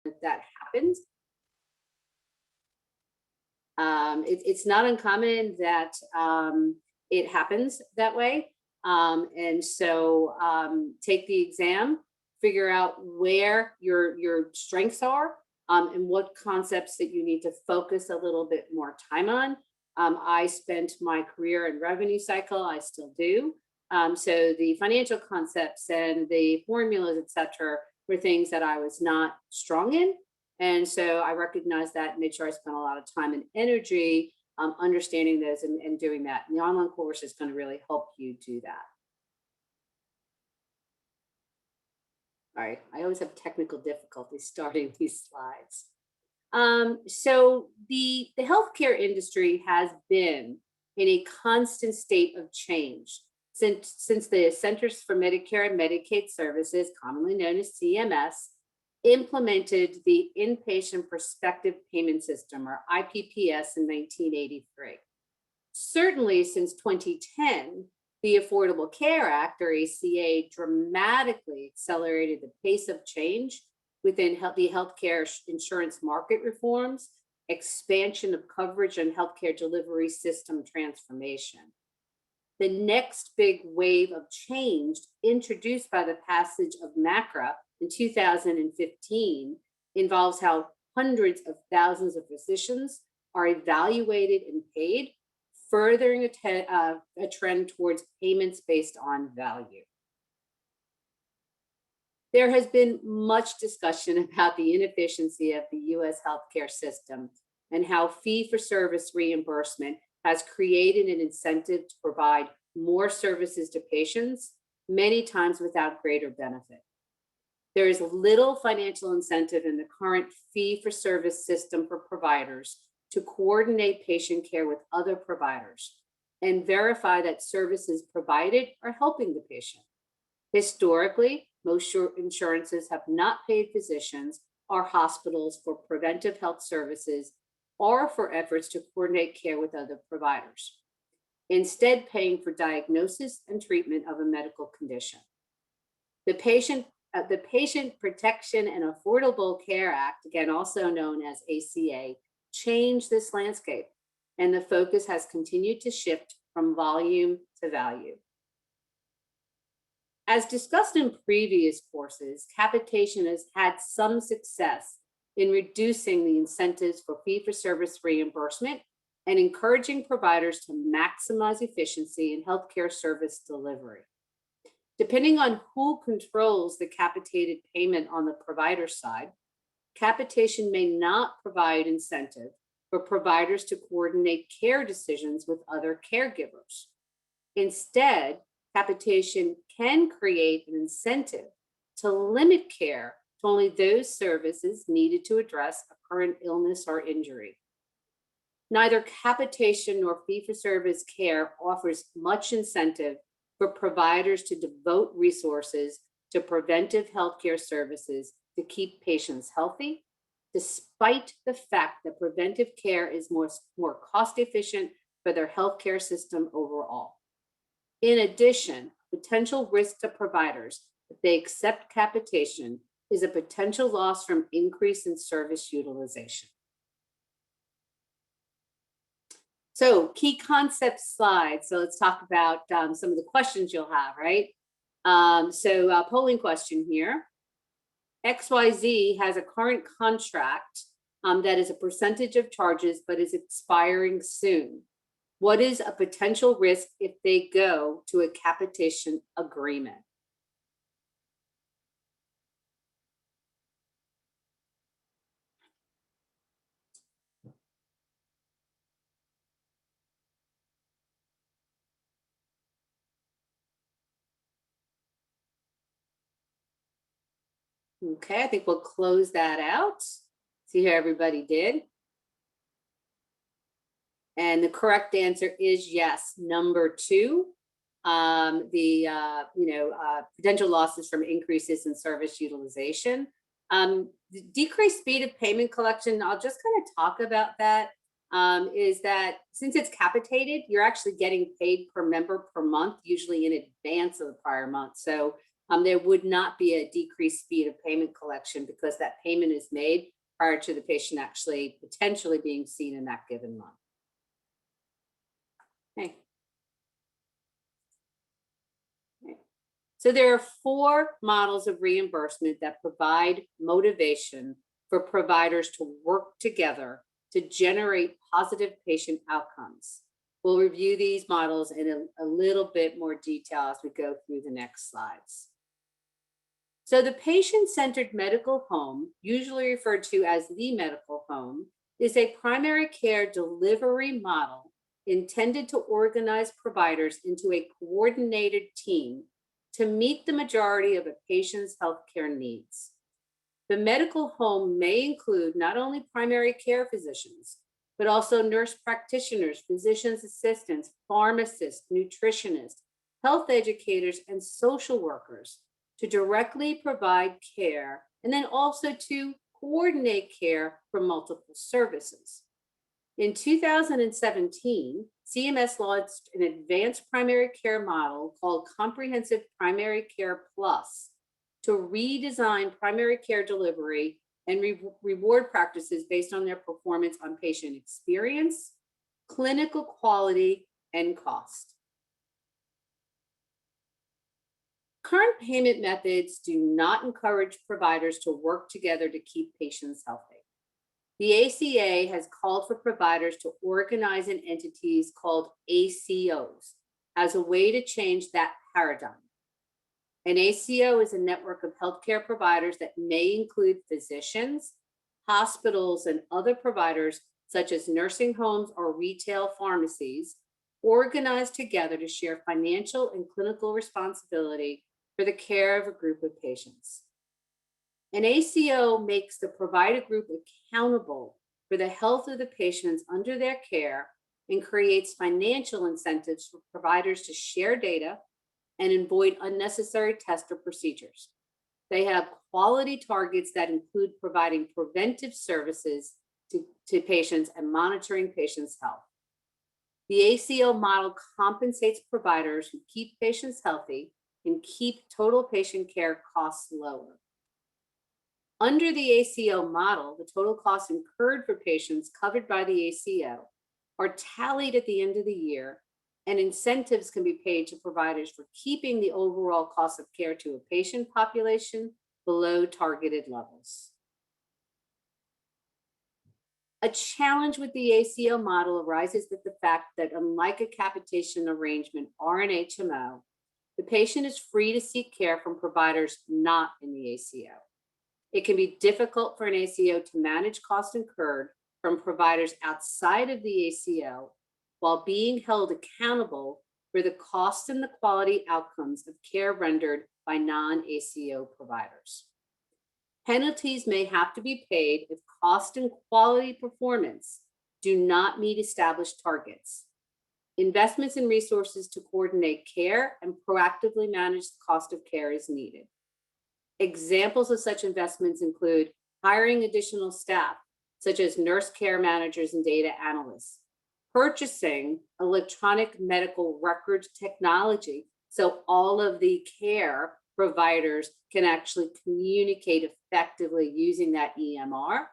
that happens. It's not uncommon that it happens that way. And so take the exam, figure out where your strengths are, and what concepts that you need to focus a little bit more time on. I spent my career in revenue cycle, I still do. So the financial concepts and the formulas, et cetera, were things that I was not strong in. And so I recognized that and made sure I spent a lot of time and energy understanding those and doing that. And the online course is going to really help you do that. All right, I always have technical difficulties starting these slides. So the healthcare industry has been in a constant state of change since the Centers for Medicare and Medicaid Services, commonly known as CMS, implemented the Inpatient Prospective Payment System, or IPPS, in 1983. Certainly since 2010, the Affordable Care Act, or ACA, dramatically accelerated the pace of change within the healthcare insurance market reforms, expansion of coverage, and healthcare delivery system transformation. The next big wave of change, introduced by the passage of MACRA in 2015, involves how hundreds of thousands of physicians are evaluated and paid, furthering a trend towards payments based on value. There has been much discussion about the inefficiency of the US healthcare system and how fee-for-service reimbursement has created an incentive to provide more services to patients, many times without greater benefit. There is little financial incentive in the current fee-for-service system for providers to coordinate patient care with other providers and verify that services provided are helping the patient. Historically, most insurances have not paid physicians or hospitals for preventive health services or for efforts to coordinate care with other providers, instead paying for diagnosis and treatment of a medical condition. The Patient Protection and Affordable Care Act, again also known as ACA, changed this landscape, and the focus has continued to shift from volume to value. As discussed in previous courses, capitation has had some success in reducing the incentives for fee-for-service reimbursement and encouraging providers to maximize efficiency in healthcare service delivery. Depending on who controls the capitated payment on the provider side, capitation may not provide incentive for providers to coordinate care decisions with other caregivers. Instead, capitation can create an incentive to limit care to only those services needed to address a current illness or injury. Neither capitation nor fee-for-service care offers much incentive for providers to devote resources to preventive healthcare services to keep patients healthy, despite the fact that preventive care is more cost efficient for their healthcare system overall. In addition, potential risk to providers if they accept capitation is a potential loss from increase in service utilization. So key concept slides. So let's talk about some of the questions you'll have, right? Polling question here. XYZ has a current contract that is a percentage of charges, but is expiring soon. What is a potential risk if they go to a capitation agreement? Okay, I think we'll close that out. See how everybody did. And the correct answer is yes, number 2. Potential losses from increases in service utilization. The decreased speed of payment collection, I'll just kind of talk about that, is that since it's capitated, you're actually getting paid per member per month, usually in advance of the prior month. So there would not be a decreased speed of payment collection because that payment is made prior to the patient actually potentially being seen in that given month. Okay. So there are 4 models of reimbursement that provide motivation for providers to work together to generate positive patient outcomes. We'll review these models in a little bit more detail as we go through the next slides. So the patient-centered medical home, usually referred to as the medical home, is a primary care delivery model intended to organize providers into a coordinated team to meet the majority of a patient's healthcare needs. The medical home may include not only primary care physicians, but also nurse practitioners, physician's assistants, pharmacists, nutritionists, health educators, and social workers to directly provide care, and then also to coordinate care for multiple services. In 2017, CMS launched an advanced primary care model called Comprehensive Primary Care Plus to redesign primary care delivery and reward practices based on their performance on patient experience, clinical quality, and cost. Current payment methods do not encourage providers to work together to keep patients healthy. The ACA has called for providers to organize in entities called ACOs as a way to change that paradigm. An ACO is a network of healthcare providers that may include physicians, hospitals, and other providers such as nursing homes or retail pharmacies, organized together to share financial and clinical responsibility for the care of a group of patients. An ACO makes the provider group accountable for the health of the patients under their care and creates financial incentives for providers to share data and avoid unnecessary tests or procedures. They have quality targets that include providing preventive services to patients and monitoring patients' health. The ACO model compensates providers who keep patients healthy and keep total patient care costs lower. Under the ACO model, the total costs incurred for patients covered by the ACO are tallied at the end of the year, and incentives can be paid to providers for keeping the overall cost of care to a patient population below targeted levels. A challenge with the ACO model arises with the fact that unlike a capitation arrangement or an HMO, the patient is free to seek care from providers not in the ACO. It can be difficult for an ACO to manage costs incurred from providers outside of the ACO while being held accountable for the costs and the quality outcomes of care rendered by non-ACO providers. Penalties may have to be paid if cost and quality performance do not meet established targets. Investments in resources to coordinate care and proactively manage the cost of care is needed. Examples of such investments include hiring additional staff, such as nurse care managers and data analysts, purchasing electronic medical records technology so all of the care providers can actually communicate effectively using that EMR.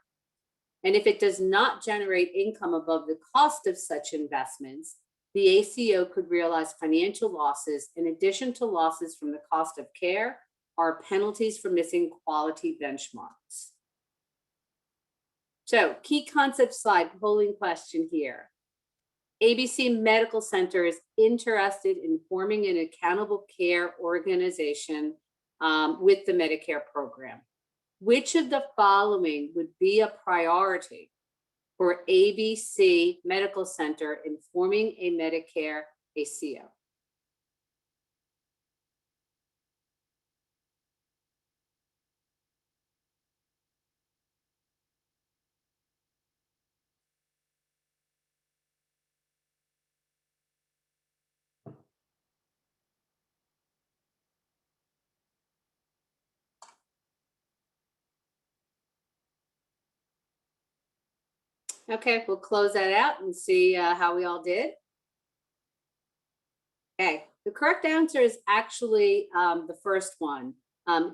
And if it does not generate income above the cost of such investments, the ACO could realize financial losses in addition to losses from the cost of care or penalties for missing quality benchmarks. So, key concept slide, polling question here. ABC Medical Center is interested in forming an accountable care organization with the Medicare program. Which of the following would be a priority for ABC Medical Center in forming a Medicare ACO? Okay, we'll close that out and see how we all did. Okay, The correct answer is actually the first one,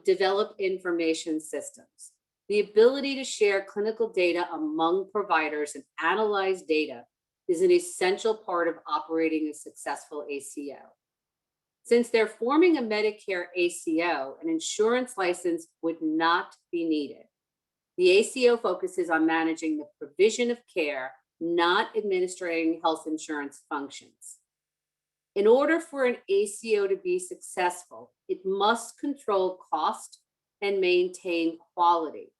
develop information systems. The ability to share clinical data among providers and analyze data is an essential part of operating a successful ACO. Since they're forming a Medicare ACO, an insurance license would not be needed. The ACO focuses on managing the provision of care, not administering health insurance functions. In order for an ACO to be successful, it must control cost and maintain quality.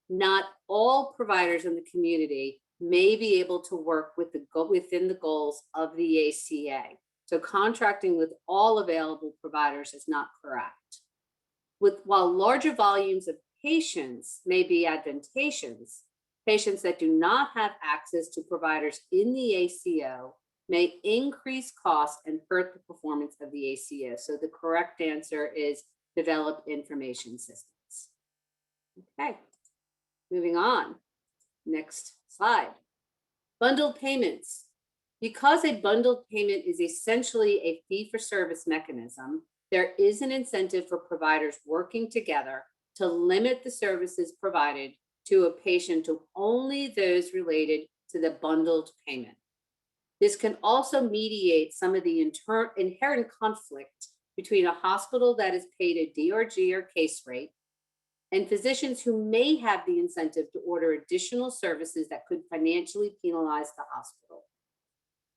Not all providers in the community may be able to work within the goals of the ACA. So contracting with all available providers is not correct. While larger volumes of patients may be advantageous, patients that do not have access to providers in the ACO may increase costs and hurt the performance of the ACO. So the correct answer is develop information systems. Okay, moving on. Next slide. Bundled payments. Because a bundled payment is essentially a fee-for-service mechanism, there is an incentive for providers working together to limit the services provided to a patient to only those related to the bundled payment. This can also mediate some of the inherent conflict between a hospital that is paid a DRG or case rate and physicians who may have the incentive to order additional services that could financially penalize the hospital.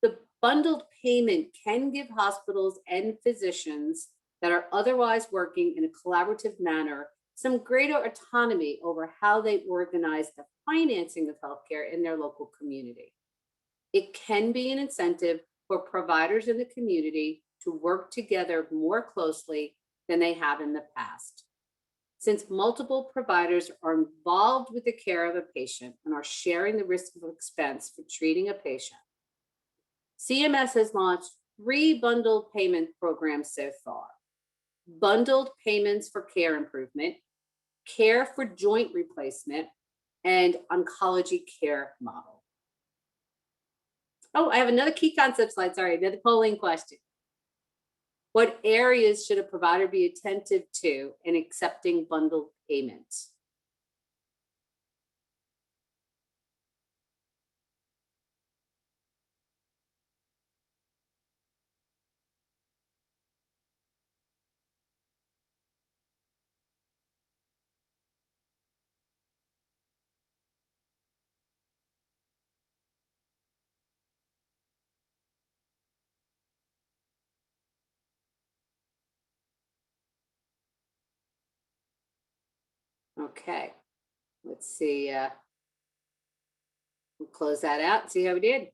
The bundled payment can give hospitals and physicians that are otherwise working in a collaborative manner some greater autonomy over how they organize the financing of healthcare in their local community. It can be an incentive for providers in the community to work together more closely than they have in the past. Since multiple providers are involved with the care of a patient and are sharing the risk of expense for treating a patient, CMS has launched 3 bundled payment programs so far. Bundled payments for care improvement, care for joint replacement, and oncology care model. Oh, I have another key concept slide, sorry, another polling question. What areas should a provider be attentive to in accepting bundled payments? Okay, let's see. We'll close that out and see how we did.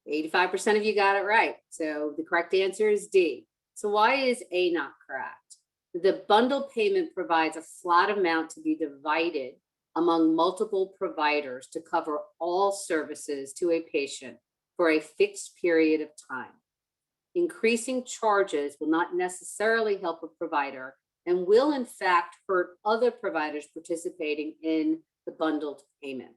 85% of you got it right. So the correct answer is D. So why is A not correct? The bundle payment provides a flat amount to be divided among multiple providers to cover all services to a patient for a fixed period of time. Increasing charges will not necessarily help a provider and will in fact hurt other providers participating in the bundled payment.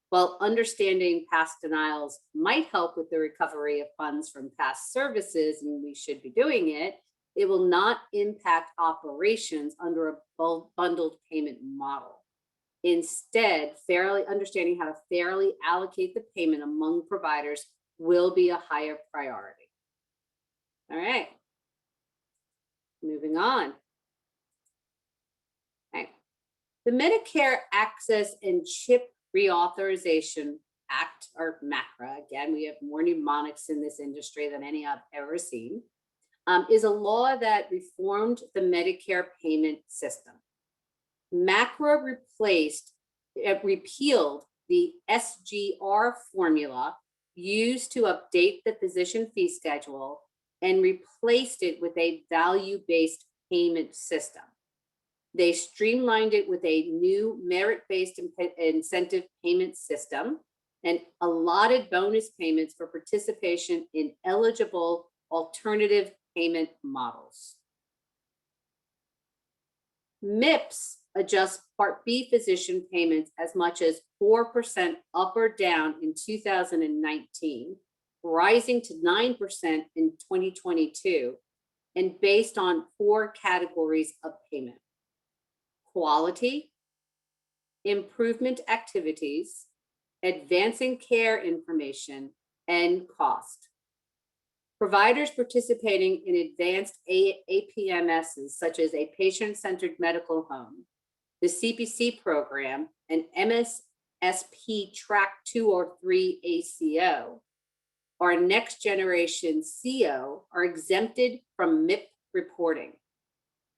While understanding past denials might help with the recovery of funds from past services, and we should be doing it, it will not impact operations under a bundled payment model. Instead, understanding how to fairly allocate the payment among providers will be a higher priority. All right, moving on. Okay. The Medicare Access and CHIP Reauthorization Act, or MACRA, again, we have more mnemonics in this industry than any I've ever seen, is a law that reformed the Medicare payment system. MACRA repealed the SGR formula used to update the physician fee schedule and replaced it with a value-based payment system. They streamlined it with a new merit-based incentive payment system and allotted bonus payments for participation in eligible alternative payment models. MIPS adjusts Part B physician payments as much as 4% up or down in 2019 rising to 9% in 2022, and based on 4 categories of payment: quality, improvement activities, advancing care information, and cost. Providers participating in advanced APMSs, such as a patient-centered medical home, the CPC program, and MSSP Track 2 or 3 ACO, or next generation CO, are exempted from MIP reporting.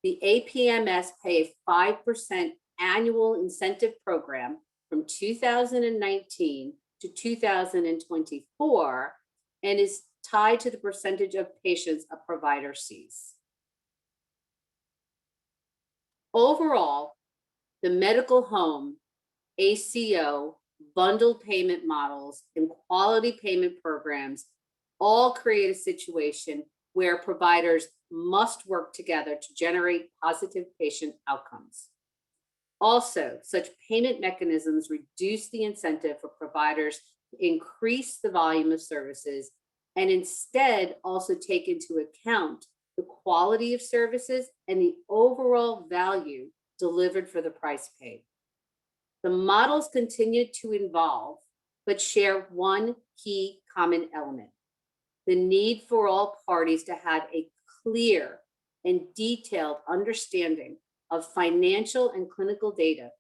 The APMS pay a 5% annual incentive program from 2019 to 2024 and is tied to the percentage of patients a provider sees. Overall, the medical home, ACO, bundled payment models, and quality payment programs all create a situation where providers must work together to generate positive patient outcomes. Also, such payment mechanisms reduce the incentive for providers to increase the volume of services and instead also take into account the quality of services and the overall value delivered for the price paid. The models continue to evolve, but share one key common element: the need for all parties to have a clear and detailed understanding of financial and clinical data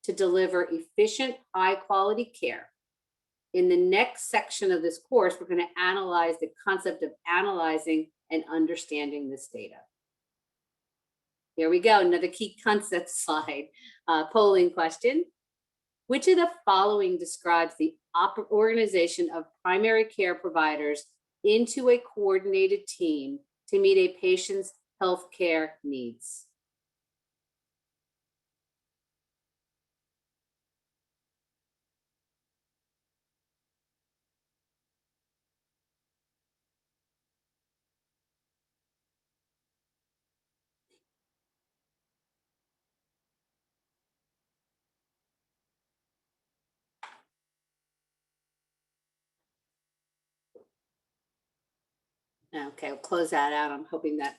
to deliver efficient, high-quality care. In the next section of this course, we're going to analyze the concept of analyzing and understanding this data. Here we go, another key concept slide. Polling question. Which of the following describes the organization of primary care providers into a coordinated team to meet a patient's healthcare needs? Okay, I'll close that out. I'm hoping that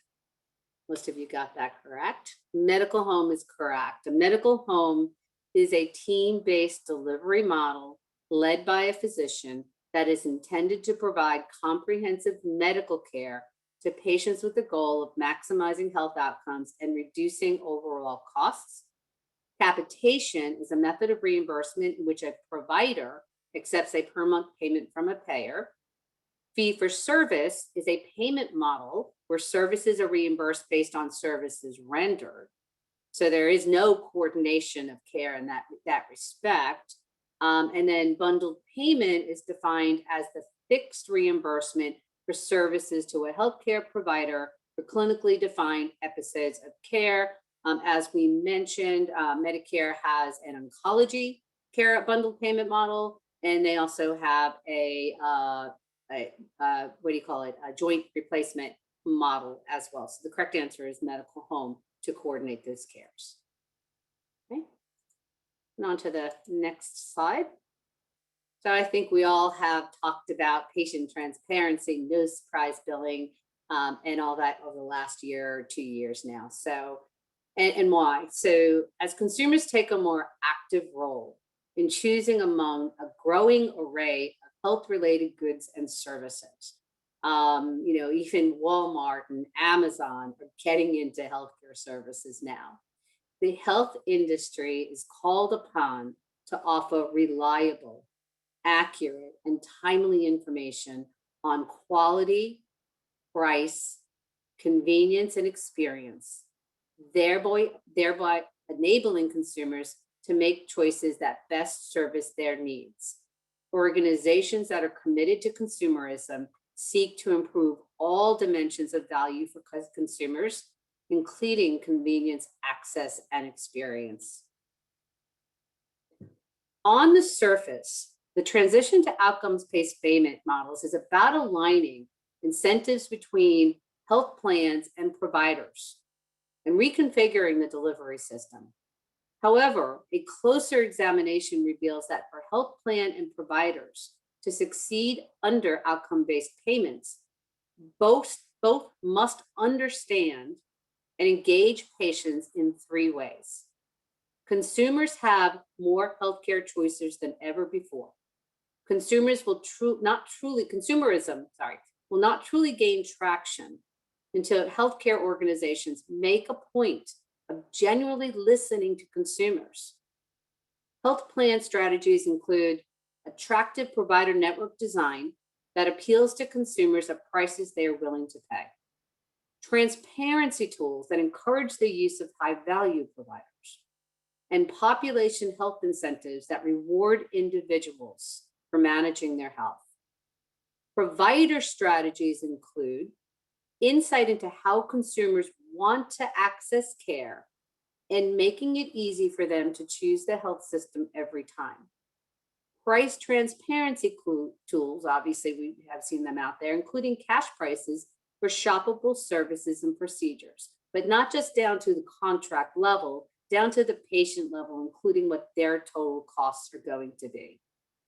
most of you got that correct. Medical home is correct. A medical home is a team-based delivery model led by a physician that is intended to provide comprehensive medical care to patients with the goal of maximizing health outcomes and reducing overall costs. Capitation is a method of reimbursement in which a provider accepts a per month payment from a payer. Fee for service is a payment model where services are reimbursed based on services rendered. So there is no coordination of care in that respect. And then bundled payment is defined as the fixed reimbursement for services to a healthcare provider for clinically defined episodes of care. As we mentioned, Medicare has an oncology care bundled payment model, and they also have a joint replacement model as well. So the correct answer is medical home to coordinate those cares. Okay, and on to the next slide. So I think we all have talked about patient transparency, no surprise billing, and all that over the last year or 2 years now. So, and why? So as consumers take a more active role in choosing among a growing array of health-related goods and services, even Walmart and Amazon are getting into healthcare services now. The health industry is called upon to offer reliable, accurate, and timely information on quality, price, convenience, and experience, thereby enabling consumers to make choices that best service their needs. Organizations that are committed to consumerism seek to improve all dimensions of value for consumers, including convenience, access, and experience. On the surface, the transition to outcomes-based payment models is about aligning incentives between health plans and providers and reconfiguring the delivery system. However, a closer examination reveals that for health plan and providers to succeed under outcome-based payments, both must understand and engage patients in three ways. Consumers have more healthcare choices than ever before. Consumerism will not truly gain traction until healthcare organizations make a point of genuinely listening to consumers. Health plan strategies include attractive provider network design that appeals to consumers at prices they are willing to pay, transparency tools that encourage the use of high-value providers, and population health incentives that reward individuals for managing their health. Provider strategies include insight into how consumers want to access care and making it easy for them to choose the health system every time. Price transparency tools, obviously we have seen them out there, including cash prices for shoppable services and procedures, but not just down to the contract level, down to the patient level, including what their total costs are going to be.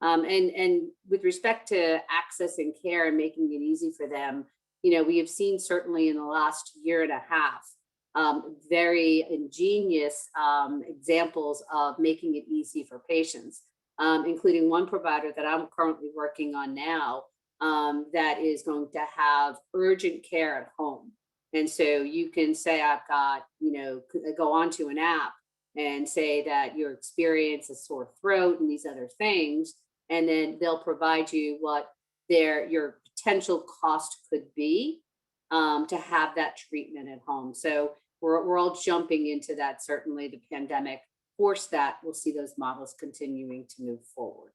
And with respect to accessing care and making it easy for them, we have seen certainly in the last year and a half, very ingenious examples of making it easy for patients, including one provider that I'm currently working on now that is going to have urgent care at home. And so you can say, I've got, go onto an app and say that you're experiencing a sore throat and these other things, and then they'll provide you what your potential cost could be to have that treatment at home. So we're all jumping into that. Certainly the pandemic forced that. We'll see those models continuing to move forward.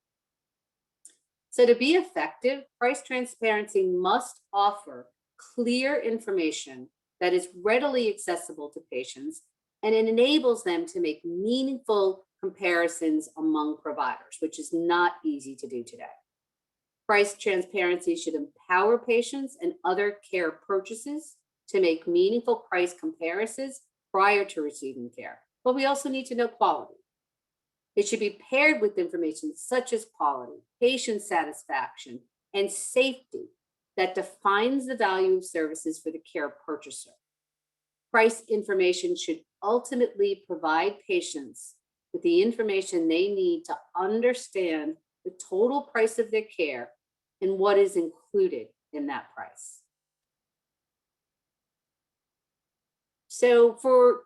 So to be effective, price transparency must offer clear information that is readily accessible to patients, and it enables them to make meaningful comparisons among providers, which is not easy to do today. Price transparency should empower patients and other care purchases to make meaningful price comparisons prior to receiving care. But we also need to know quality. It should be paired with information such as quality, patient satisfaction, and safety that defines the value of services for the care purchaser. Price information should ultimately provide patients with the information they need to understand the total price of their care and what is included in that price. So for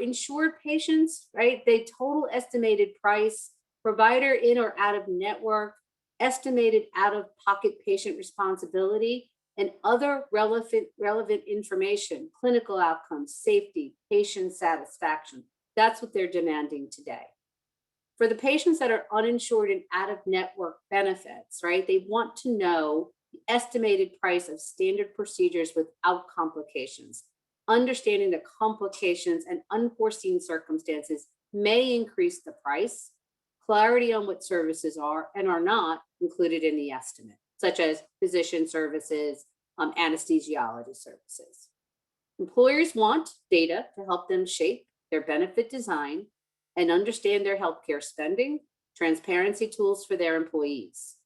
insured patients, right, the total estimated price, provider in or out of network, estimated out-of-pocket patient responsibility, and other relevant information, clinical outcomes, safety, patient satisfaction. That's what they're demanding today. For the patients that are uninsured and out-of-network benefits, right, they want to know the estimated price of standard procedures without complications. Understanding the complications and unforeseen circumstances may increase the price. Clarity on what services are and are not included in the estimate, such as physician services, anesthesiology services. Employers want data to help them shape their benefit design and understand their healthcare spending, transparency tools for their employees.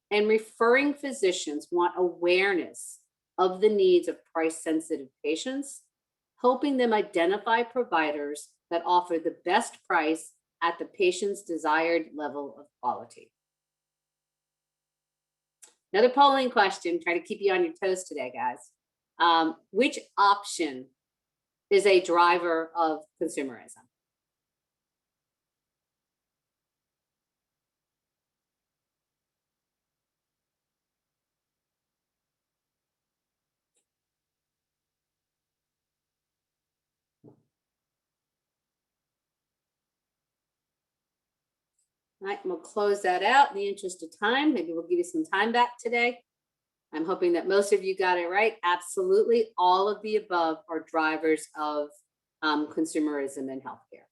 And referring physicians want awareness of the needs of price-sensitive patients, helping them identify providers that offer the best price at the patient's desired level of quality. Another polling question, try to keep you on your toes today, guys. Which option is a driver of consumerism? All right, we'll close that out in the interest of time. Maybe we'll give you some time back today. I'm hoping that most of you got it right. Absolutely, all of the above are drivers of consumerism in healthcare.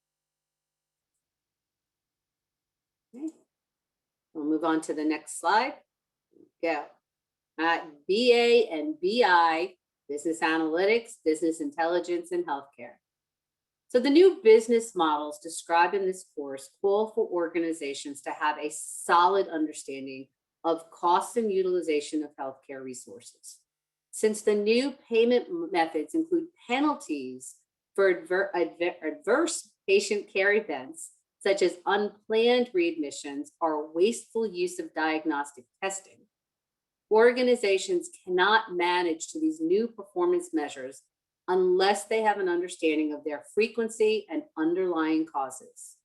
Okay. We'll move on to the next slide. Go. BA and BI, business analytics, business intelligence, and healthcare. So the new business models described in this course call for organizations to have a solid understanding of costs and utilization of healthcare resources. Since the new payment methods include penalties for adverse patient care events, such as unplanned readmissions or wasteful use of diagnostic testing, organizations cannot manage to these new performance measures unless they have an understanding of their frequency and underlying causes.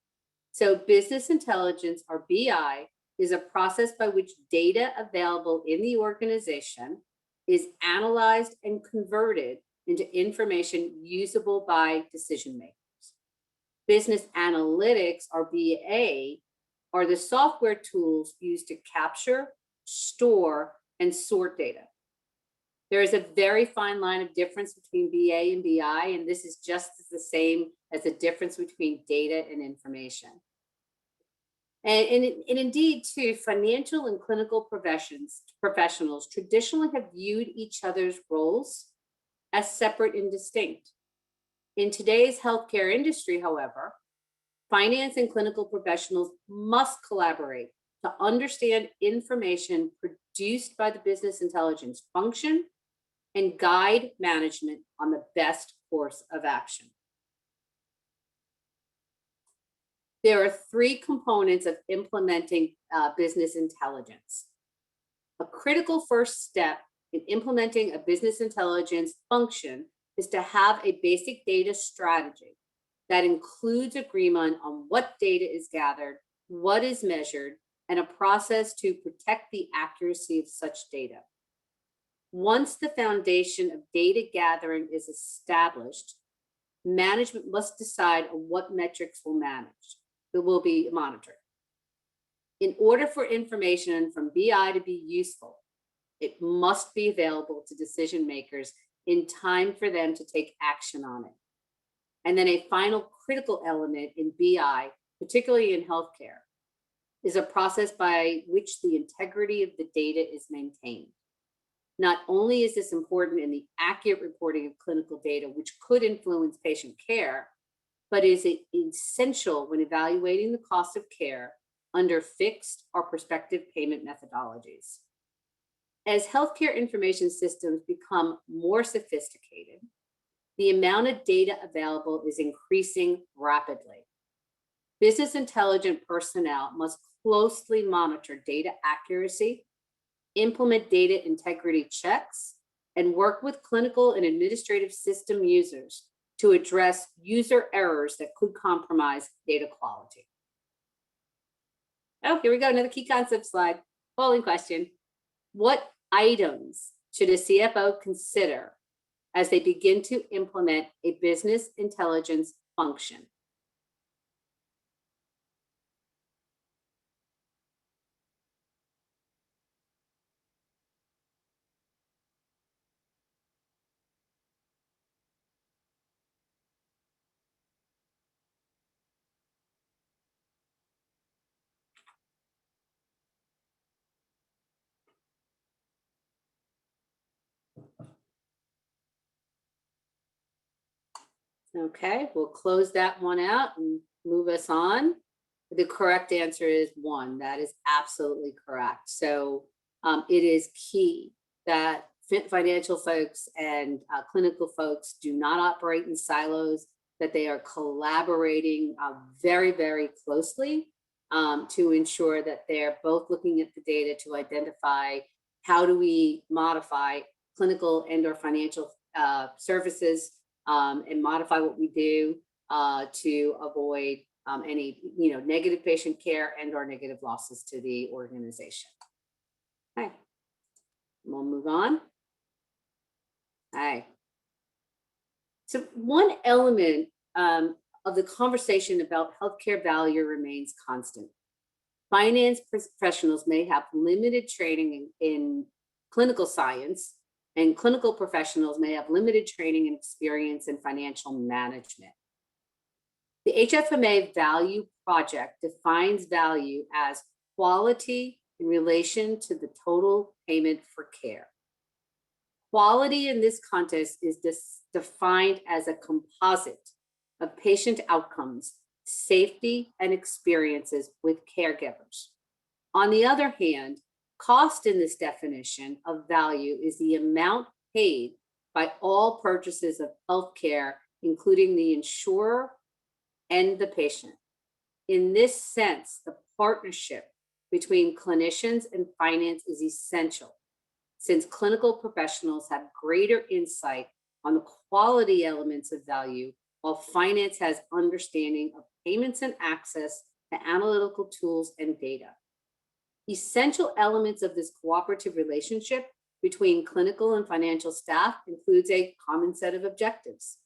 So business intelligence, or BI, is a process by which data available in the organization is analyzed and converted into information usable by decision makers. Business analytics, or BA, are the software tools used to capture, store, and sort data. There is a very fine line of difference between BA and BI, and this is just the same as the difference between data and information. And indeed, too, financial and clinical professionals traditionally have viewed each other's roles as separate and distinct. In today's healthcare industry, however, finance and clinical professionals must collaborate to understand information produced by the business intelligence function and guide management on the best course of action. There are three components of implementing business intelligence. A critical first step in implementing a business intelligence function is to have a basic data strategy that includes agreement on what data is gathered, what is measured, and a process to protect the accuracy of such data. Once the foundation of data gathering is established, management must decide on what metrics will be monitored. In order for information from BI to be useful, it must be available to decision makers in time for them to take action on it. And then a final critical element in BI, particularly in healthcare, is a process by which the integrity of the data is maintained. Not only is this important in the accurate reporting of clinical data, which could influence patient care, but is essential when evaluating the cost of care under fixed or prospective payment methodologies. As healthcare information systems become more sophisticated, the amount of data available is increasing rapidly. Business intelligence personnel must closely monitor data accuracy, implement data integrity checks, and work with clinical and administrative system users to address user errors that could compromise data quality. Oh, here we go, another key concept slide. Polling question. What items should a CFO consider as they begin to implement a business intelligence function? Okay, we'll close that one out and move us on. The correct answer is 1. That is absolutely correct. So it is key that financial folks and clinical folks do not operate in silos, that they are collaborating very, very closely to ensure that they're both looking at the data to identify how do we modify clinical and or financial services and modify what we do to avoid any negative patient care and or negative losses to the organization. Okay, we'll move on. Okay. So one element of the conversation about healthcare value remains constant. Finance professionals may have limited training in clinical science, and clinical professionals may have limited training and experience in financial management. The HFMA Value Project defines value as quality in relation to the total payment for care. Quality in this context is defined as a composite of patient outcomes, safety, and experiences with caregivers. On the other hand, cost in this definition of value is the amount paid by all purchases of healthcare, including the insurer and the patient. In this sense, the partnership between clinicians and finance is essential, since clinical professionals have greater insight on the quality elements of value, while finance has understanding of payments and access to analytical tools and data. Essential elements of this cooperative relationship between clinical and financial staff includes a common set of objectives,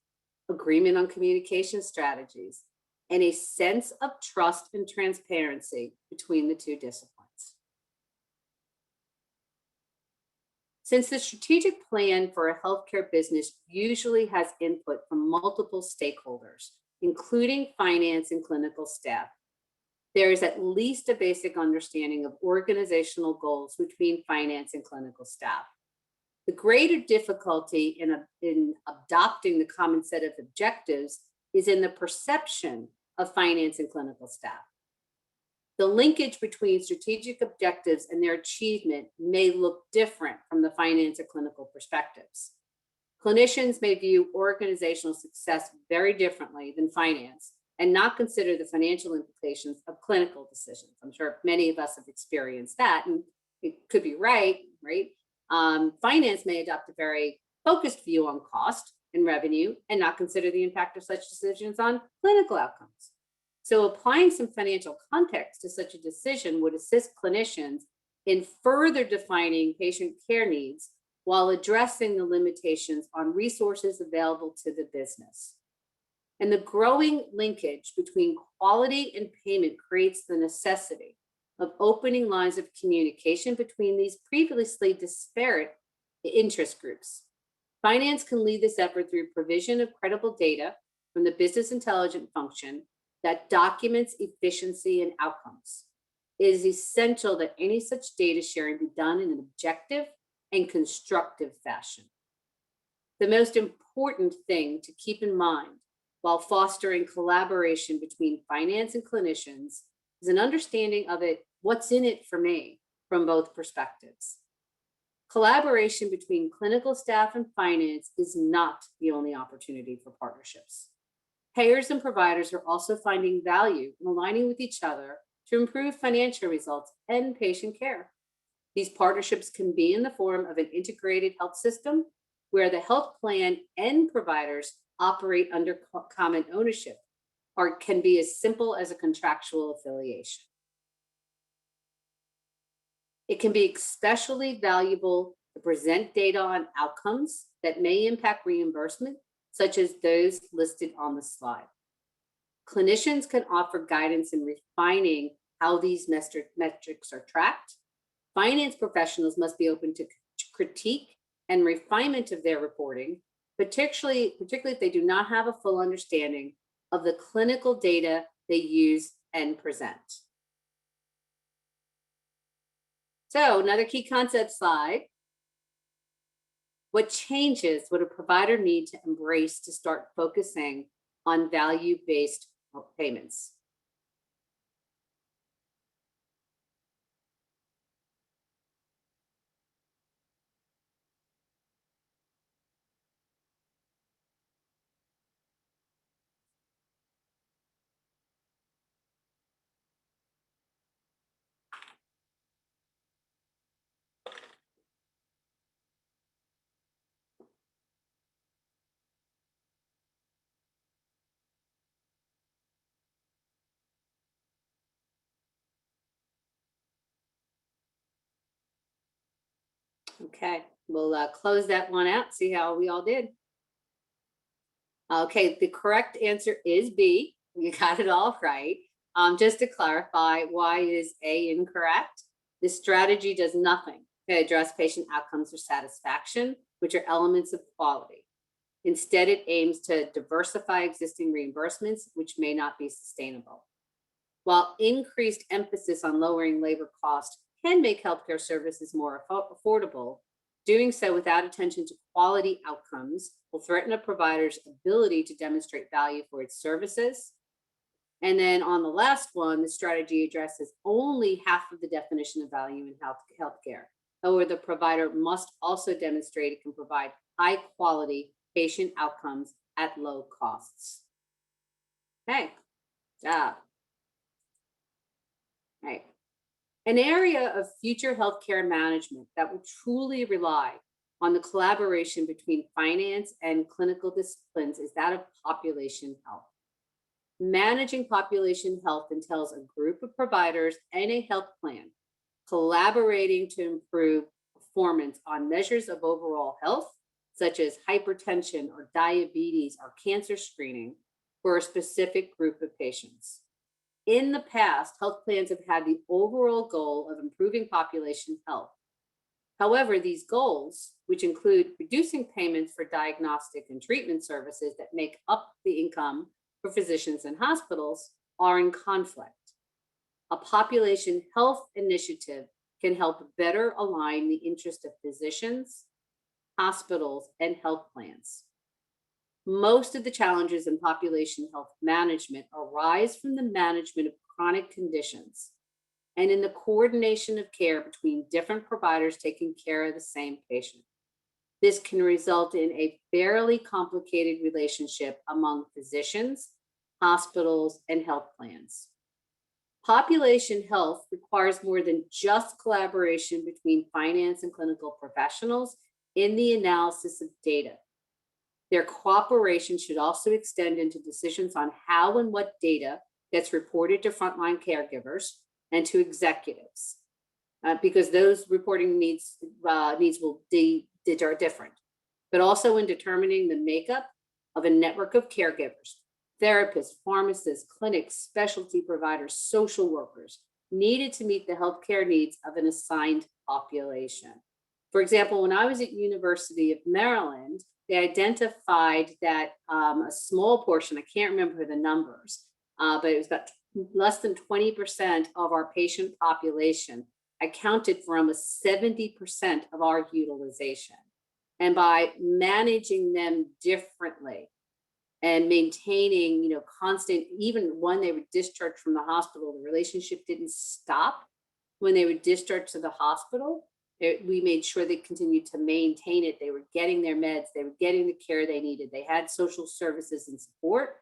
agreement on communication strategies, and a sense of trust and transparency between the two disciplines. Since the strategic plan for a healthcare business usually has input from multiple stakeholders, including finance and clinical staff, there is at least a basic understanding of organizational goals between finance and clinical staff. The greater difficulty in adopting the common set of objectives is in the perception of finance and clinical staff. The linkage between strategic objectives and their achievement may look different from the finance or clinical perspectives. Clinicians may view organizational success very differently than finance and not consider the financial implications of clinical decisions. I'm sure many of us have experienced that, and it could be right? Finance may adopt a very focused view on cost and revenue and not consider the impact of such decisions on clinical outcomes. So applying some financial context to such a decision would assist clinicians in further defining patient care needs while addressing the limitations on resources available to the business. And the growing linkage between quality and payment creates the necessity of opening lines of communication between these previously disparate interest groups. Finance can lead this effort through provision of credible data from the business intelligence function that documents efficiency and outcomes. It is essential that any such data sharing be done in an objective and constructive fashion. The most important thing to keep in mind while fostering collaboration between finance and clinicians is an understanding of what's in it for me from both perspectives. Collaboration between clinical staff and finance is not the only opportunity for partnerships. Payers and providers are also finding value in aligning with each other to improve financial results and patient care. These partnerships can be in the form of an integrated health system where the health plan and providers operate under common ownership, or can be as simple as a contractual affiliation. It can be especially valuable to present data on outcomes that may impact reimbursement, such as those listed on the slide. Clinicians can offer guidance in refining how these metrics are tracked. Finance professionals must be open to critique and refinement of their reporting, particularly if they do not have a full understanding of the clinical data they use and present. So another key concept slide. What changes would a provider need to embrace to start focusing on value-based payments? Okay, we'll close that one out, see how we all did. Okay, the correct answer is B. You got it all right. Just to clarify, why is A incorrect? This strategy does nothing to address patient outcomes or satisfaction, which are elements of quality. Instead, it aims to diversify existing reimbursements, which may not be sustainable. While increased emphasis on lowering labor costs can make healthcare services more affordable, Doing so without attention to quality outcomes will threaten a provider's ability to demonstrate value for its services. And then on the last one, the strategy addresses only half of the definition of value in healthcare. However, the provider must also demonstrate it can provide high quality patient outcomes at low costs. Okay, job. Right. An area of future healthcare management that will truly rely on the collaboration between finance and clinical disciplines is that of population health. Managing population health entails a group of providers and a health plan collaborating to improve performance on measures of overall health, such as hypertension or diabetes or cancer screening for a specific group of patients. In the past, health plans have had the overall goal of improving population health. However, these goals, which include reducing payments for diagnostic and treatment services that make up the income for physicians and hospitals, are in conflict. A population health initiative can help better align the interest of physicians, hospitals, and health plans. Most of the challenges in population health management arise from the management of chronic conditions and in the coordination of care between different providers taking care of the same patient. This can result in a fairly complicated relationship among physicians, hospitals, and health plans. Population health requires more than just collaboration between finance and clinical professionals in the analysis of data. Their cooperation should also extend into decisions on how and what data gets reported to frontline caregivers and to executives, because those reporting needs are different, but also in determining the makeup of a network of caregivers, therapists, pharmacists, clinics, specialty providers, social workers, needed to meet the healthcare needs of an assigned population. For example, when I was at University of Maryland, they identified that a small portion, I can't remember the numbers, but it was about less than 20% of our patient population accounted for almost 70% of our utilization. And by managing them differently and maintaining, constant, even when they were discharged from the hospital, the relationship didn't stop when they were discharged to the hospital. We made sure they continued to maintain it. They were getting their meds, they were getting the care they needed. They had social services and support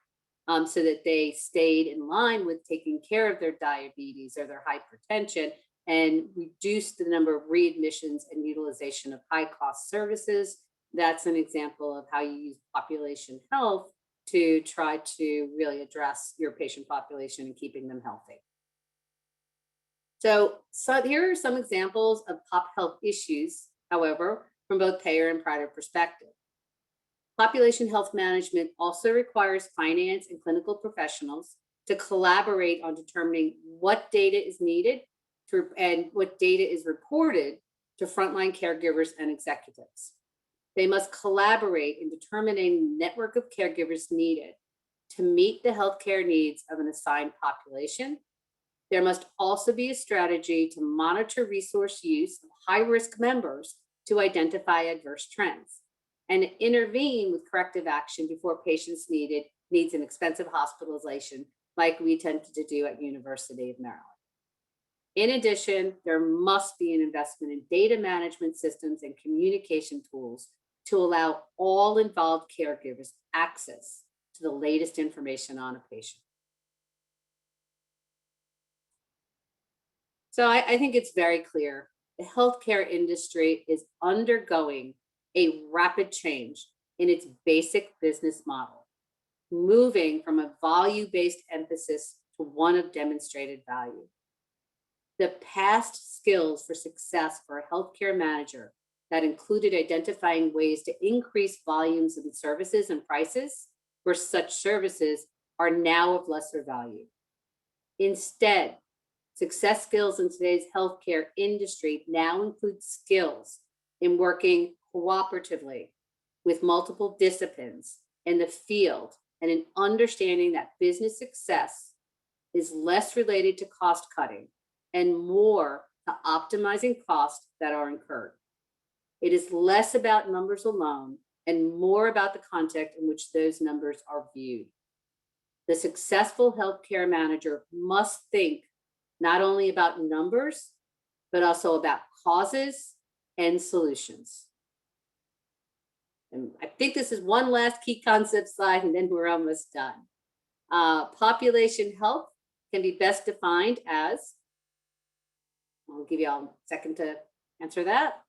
so that they stayed in line with taking care of their diabetes or their hypertension and reduced the number of readmissions and utilization of high cost services. That's an example of how you use population health to try to really address your patient population and keeping them healthy. So here are some examples of pop health issues, however, from both payer and provider perspective. Population health management also requires finance and clinical professionals to collaborate on determining what data is needed and what data is reported to frontline caregivers and executives. They must collaborate in determining the network of caregivers needed to meet the healthcare needs of an assigned population. There must also be a strategy to monitor resource use of high-risk members to identify adverse trends and intervene with corrective action before patients needs an expensive hospitalization like we attempted to do at University of Maryland. In addition, there must be an investment in data management systems and communication tools to allow all involved caregivers access to the latest information on a patient. So I think it's very clear the healthcare industry is undergoing a rapid change in its basic business model, moving from a value-based emphasis to one of demonstrated value. The past skills for success for a healthcare manager that included identifying ways to increase volumes of services and prices for such services are now of lesser value. Instead, success skills in today's healthcare industry now include skills in working cooperatively with multiple disciplines in the field and in understanding that business success is less related to cost cutting and more to optimizing costs that are incurred. It is less about numbers alone and more about the context in which those numbers are viewed. The successful healthcare manager must think not only about numbers, but also about causes and solutions. And I think this is one last key concept slide, and then we're almost done. Population health can be best defined as, I'll give you all a second to answer that.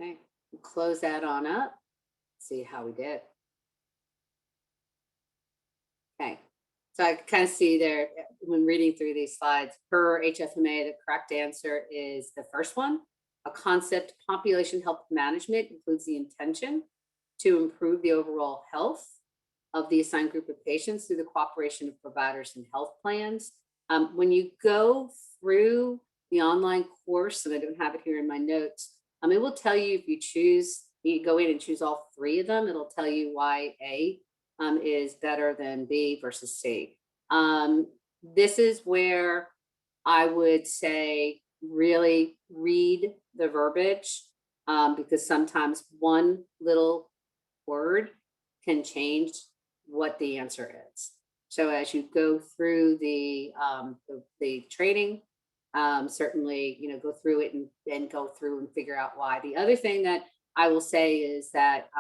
Okay, we'll close that on up, see how we did. Okay, so I kind of see there when reading through these slides, per HFMA, the correct answer is the first one. A concept, population health management includes the intention to improve the overall health of the assigned group of patients through the cooperation of providers and health plans. When you go through the online course, and I don't have it here in my notes, it will tell you if you choose, you go in and choose all three of them, it'll tell you why A is better than B versus C. This is where I would say really read the verbiage, because sometimes one little word can change what the answer is. So as you go through the training, certainly, go through it and go through and figure out why. The other thing that I will say is that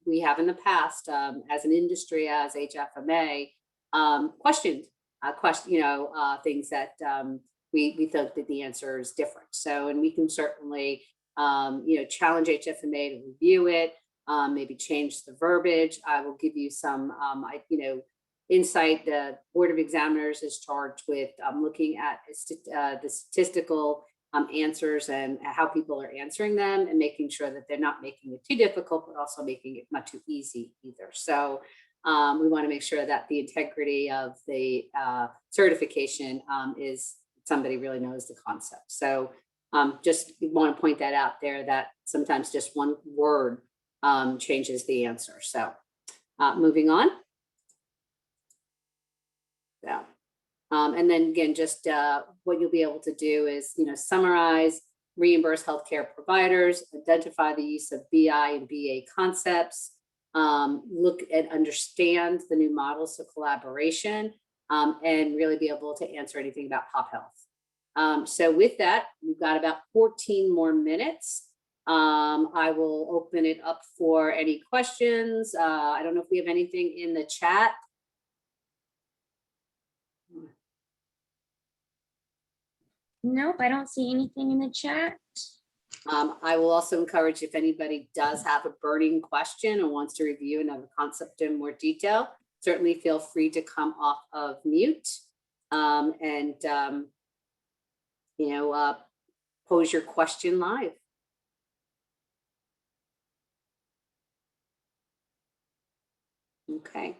we have in the past, as an industry, as HFMA, questioned things that we thought that the answer is different. So, and we can certainly challenge HFMA to review it, maybe change the verbiage. I will give you some insight. The Board of Examiners is charged with looking at the statistical answers and how people are answering them, and making sure that they're not making it too difficult, but also making it not too easy either. So we want to make sure that the integrity of the certification is somebody really knows the concept. So just want to point that out there, that sometimes just one word changes the answer. So moving on. So, and then again, just what you'll be able to do is, summarize, reimburse healthcare providers, identify the use of BI and BA concepts, look and understand the new models of collaboration, and really be able to answer anything about pop health. So with that, we've got about 14 more minutes. I will open it up for any questions. I don't know if we have anything in the chat. Nope, I don't see anything in the chat. I will also encourage, if anybody does have a burning question or wants to review another concept in more detail, certainly feel free to come off of mute and pose your question live. Okay.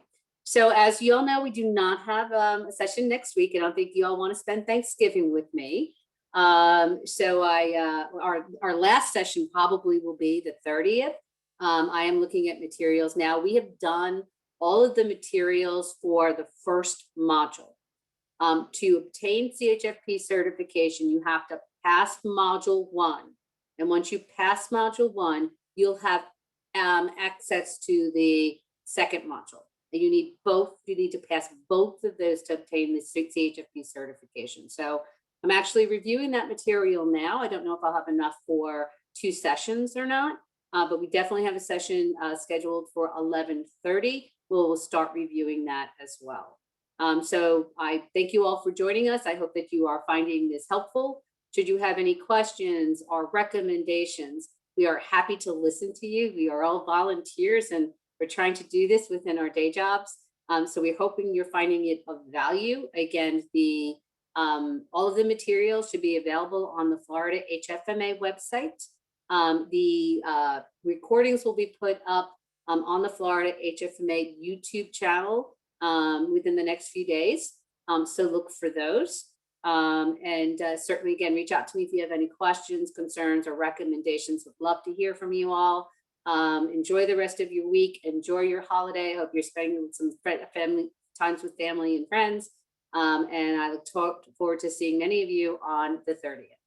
So as you all know, we do not have a session next week. I don't think you all want to spend Thanksgiving with me. So our last session probably will be the 30th. I am looking at materials now. We have done all of the materials for the first module. To obtain CHFP certification, you have to pass module 1. And once you pass module 1, you'll have access to the second module. And you need both, you need to pass both of those to obtain the CHFP certification. So I'm actually reviewing that material now. I don't know if I'll have enough for 2 sessions or not, but we definitely have a session scheduled for 11:30. We'll start reviewing that as well. So I thank you all for joining us. I hope that you are finding this helpful. Should you have any questions or recommendations, we are happy to listen to you. We are all volunteers and we're trying to do this within our day jobs. So we're hoping you're finding it of value. Again, all of the materials should be available on the Florida HFMA website. The recordings will be put up on the Florida HFMA YouTube channel within the next few days. So look for those. And certainly, again, reach out to me if you have any questions, concerns, or recommendations. Would love to hear from you all. Enjoy the rest of your week. Enjoy your holiday. Hope you're spending some family times with family and friends. And I look forward to seeing many of you on the 30th.